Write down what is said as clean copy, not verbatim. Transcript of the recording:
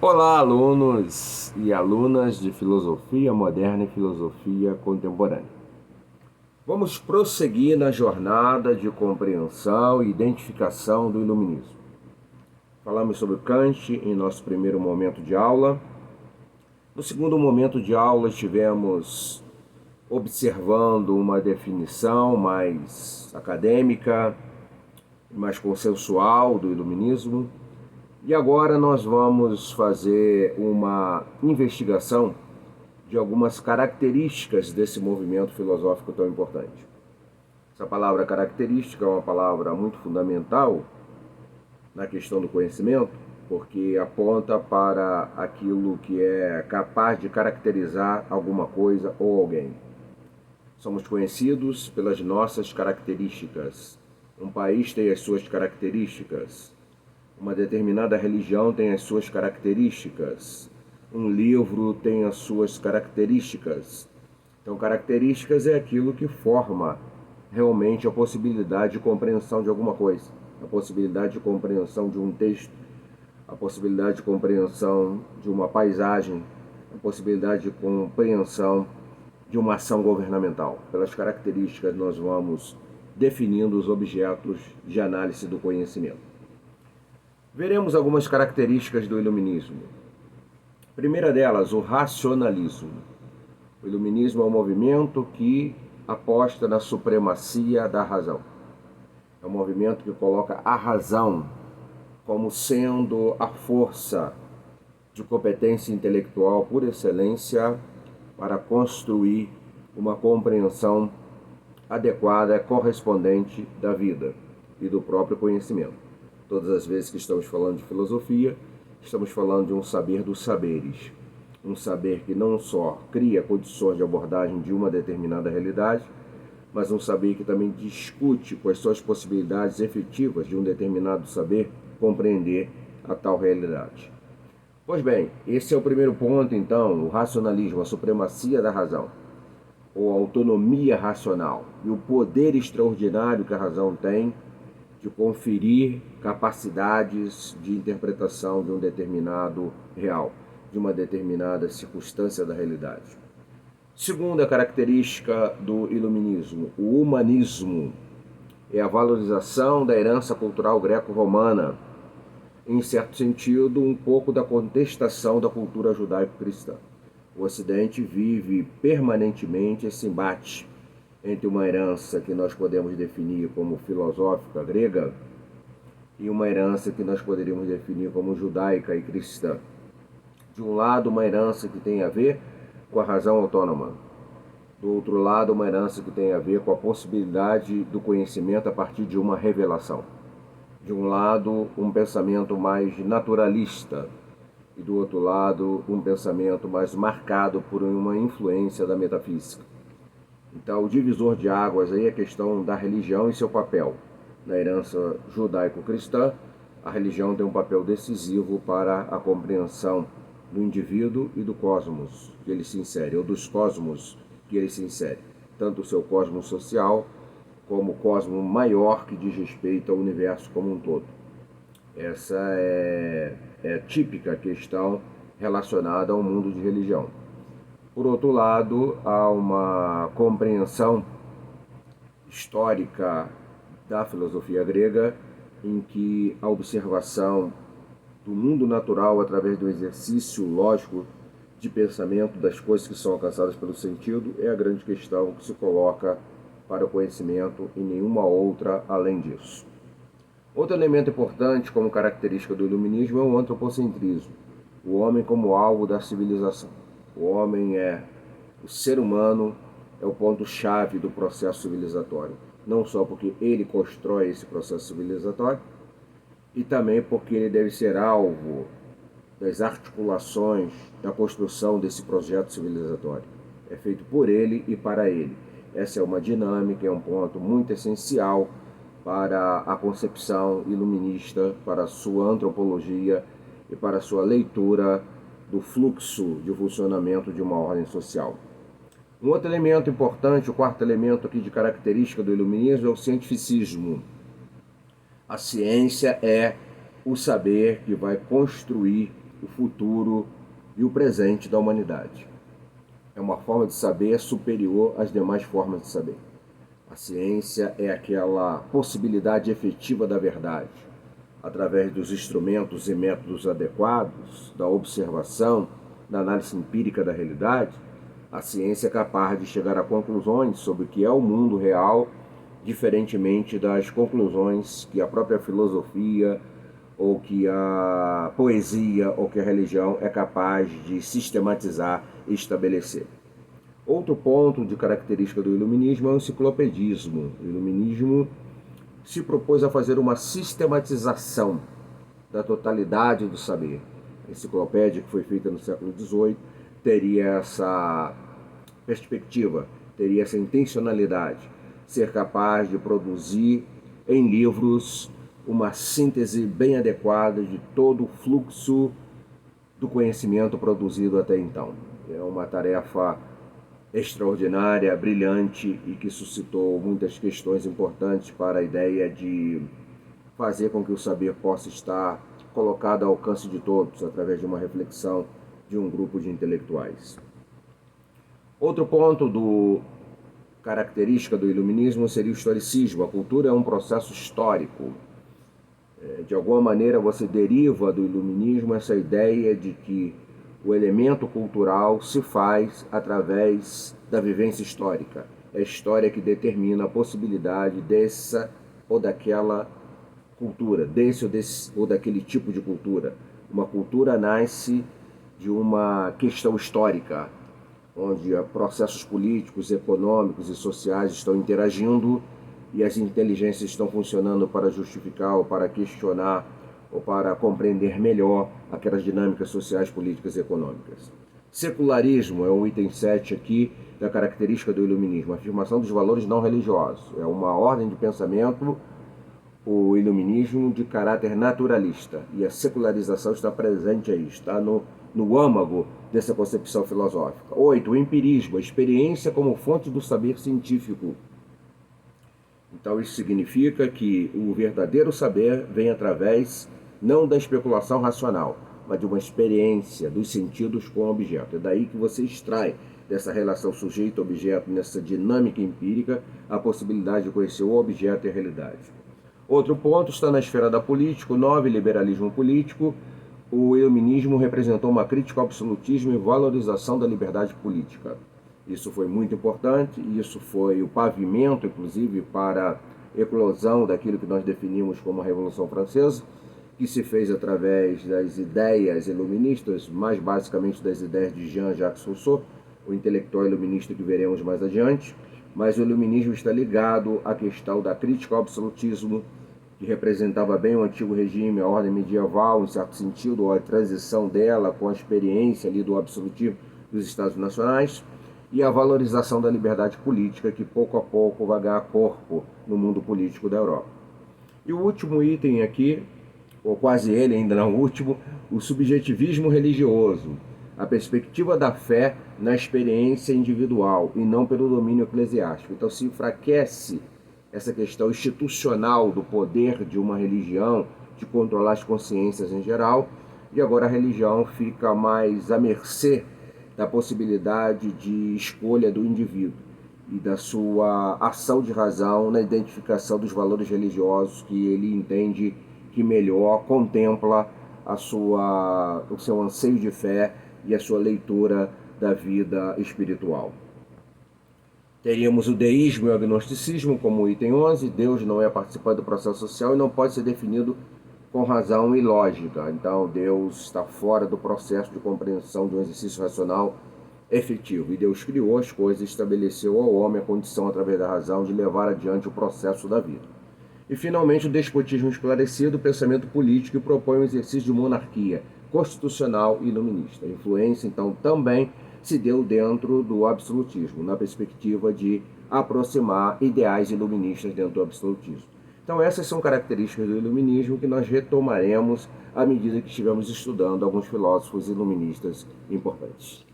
Olá, alunos e alunas de Filosofia Moderna e Filosofia Contemporânea. Vamos prosseguir na jornada de compreensão e identificação do Iluminismo. Falamos sobre Kant em nosso primeiro momento de aula. No segundo momento de aula, estivemos observando uma definição mais acadêmica, mais consensual do Iluminismo. E agora nós vamos fazer uma investigação de algumas características desse movimento filosófico tão importante. Essa palavra característica é uma palavra muito fundamental na questão do conhecimento, porque aponta para aquilo que é capaz de caracterizar alguma coisa ou alguém. Somos conhecidos pelas nossas características. Um país tem as suas características. Uma determinada religião tem as suas características. Um livro tem as suas características. Então, características é aquilo que forma realmente a possibilidade de compreensão de alguma coisa. A possibilidade de compreensão de um texto, a possibilidade de compreensão de uma paisagem, a possibilidade de compreensão de uma ação governamental. Pelas características, nós vamos definindo os objetos de análise do conhecimento. Veremos algumas características do Iluminismo. A primeira delas, o racionalismo. O Iluminismo é um movimento que aposta na supremacia da razão. É um movimento que coloca a razão como sendo a força de competência intelectual por excelência para construir uma compreensão adequada, correspondente da vida e do próprio conhecimento. Todas as vezes que estamos falando de filosofia, estamos falando de um saber dos saberes. Um saber que não só cria condições de abordagem de uma determinada realidade, mas um saber que também discute quais são as possibilidades efetivas de um determinado saber compreender a tal realidade. Pois bem, esse é o primeiro ponto, então, o racionalismo, a supremacia da razão, ou a autonomia racional, e o poder extraordinário que a razão tem de conferir capacidades de interpretação de um determinado real, de uma determinada circunstância da realidade. Segunda característica do Iluminismo, o humanismo, é a valorização da herança cultural greco-romana, em certo sentido, um pouco da contestação da cultura judaico-cristã. O Ocidente vive permanentemente esse embate entre uma herança que nós podemos definir como filosófica grega e uma herança que nós poderíamos definir como judaica e cristã. De um lado, uma herança que tem a ver com a razão autônoma. Do outro lado, uma herança que tem a ver com a possibilidade do conhecimento a partir de uma revelação. De um lado, um pensamento mais naturalista e do outro lado, um pensamento mais marcado por uma influência da metafísica. Então, o divisor de águas aí é a questão da religião e seu papel. Na herança judaico-cristã, a religião tem um papel decisivo para a compreensão do indivíduo e do cosmos que ele se insere, ou dos cosmos que ele se insere. Tanto o seu cosmos social, como o cosmos maior que diz respeito ao universo como um todo. Essa é a típica questão relacionada ao mundo de religião. Por outro lado, há uma compreensão histórica da filosofia grega em que a observação do mundo natural através do exercício lógico de pensamento das coisas que são alcançadas pelo sentido é a grande questão que se coloca para o conhecimento e nenhuma outra além disso. Outro elemento importante como característica do iluminismo é o antropocentrismo, o homem como alvo da civilização. O homem o ser humano é o ponto-chave do processo civilizatório, não só porque ele constrói esse processo civilizatório, e também porque ele deve ser alvo das articulações da construção desse projeto civilizatório. É feito por ele e para ele. Essa é uma dinâmica, é um ponto muito essencial para a concepção iluminista, para a sua antropologia e para a sua leitura do fluxo de funcionamento de uma ordem social. Um outro elemento importante, o quarto elemento aqui de característica do iluminismo, é o cientificismo. A ciência é o saber que vai construir o futuro e o presente da humanidade. É uma forma de saber superior às demais formas de saber. A ciência é aquela possibilidade efetiva da verdade, através dos instrumentos e métodos adequados, da observação, da análise empírica da realidade. A ciência é capaz de chegar a conclusões sobre o que é o mundo real, diferentemente das conclusões que a própria filosofia, ou que a poesia, ou que a religião é capaz de sistematizar e estabelecer. Outro ponto de característica do iluminismo é o enciclopedismo. O iluminismo se propôs a fazer uma sistematização da totalidade do saber. A enciclopédia, que foi feita no século XVIII, teria essa perspectiva, teria essa intencionalidade, ser capaz de produzir em livros uma síntese bem adequada de todo o fluxo do conhecimento produzido até então. É uma tarefa extraordinária, brilhante e que suscitou muitas questões importantes para a ideia de fazer com que o saber possa estar colocado ao alcance de todos através de uma reflexão de um grupo de intelectuais. Outro ponto característica do iluminismo seria o historicismo. A cultura é um processo histórico. De alguma maneira você deriva do iluminismo essa ideia de que o elemento cultural se faz através da vivência histórica. É a história que determina a possibilidade dessa ou daquela cultura, desse ou daquele tipo de cultura. Uma cultura nasce de uma questão histórica, onde processos políticos, econômicos e sociais estão interagindo e as inteligências estão funcionando para justificar ou para questionar ou para compreender melhor aquelas dinâmicas sociais, políticas e econômicas. Secularismo é o item 7 aqui da característica do iluminismo, a afirmação dos valores não religiosos. É uma ordem de pensamento, o iluminismo de caráter naturalista, e a secularização está presente aí, está no âmago dessa concepção filosófica. 8. O empirismo, a experiência como fonte do saber científico. Então isso significa que o verdadeiro saber vem através não da especulação racional, mas de uma experiência dos sentidos com o objeto. É daí que você extrai dessa relação sujeito-objeto, nessa dinâmica empírica, a possibilidade de conhecer o objeto e a realidade. Outro ponto está na esfera da política. 9. Liberalismo político. O iluminismo representou uma crítica ao absolutismo e valorização da liberdade política. Isso foi muito importante, e isso foi o pavimento, inclusive, para a eclosão daquilo que nós definimos como a Revolução Francesa, que se fez através das ideias iluministas, mais basicamente das ideias de Jean-Jacques Rousseau, o intelectual iluminista que veremos mais adiante. Mas o iluminismo está ligado à questão da crítica ao absolutismo, que representava bem o antigo regime, a ordem medieval, em certo sentido, ou a transição dela com a experiência ali do absolutismo dos Estados nacionais, e a valorização da liberdade política, que pouco a pouco vai ganhar corpo no mundo político da Europa. E o último item aqui, ou quase ele, ainda não o último, o subjetivismo religioso, a perspectiva da fé na experiência individual e não pelo domínio eclesiástico. Então se enfraquece essa questão institucional do poder de uma religião de controlar as consciências em geral, e agora a religião fica mais à mercê da possibilidade de escolha do indivíduo e da sua ação de razão na identificação dos valores religiosos que ele entende que melhor contempla o seu anseio de fé e a sua leitura da vida espiritual. Teríamos o deísmo e o agnosticismo como item 11. Deus não é participante do processo social e não pode ser definido com razão e lógica. Então Deus está fora do processo de compreensão de um exercício racional efetivo. E Deus criou as coisas e estabeleceu ao homem a condição, através da razão, de levar adiante o processo da vida. E finalmente o despotismo esclarecido, o pensamento político, que propõe um exercício de monarquia constitucional e iluminista. A influência, então, também se deu dentro do absolutismo, na perspectiva de aproximar ideais iluministas dentro do absolutismo. Então essas são características do iluminismo que nós retomaremos à medida que estivermos estudando alguns filósofos iluministas importantes.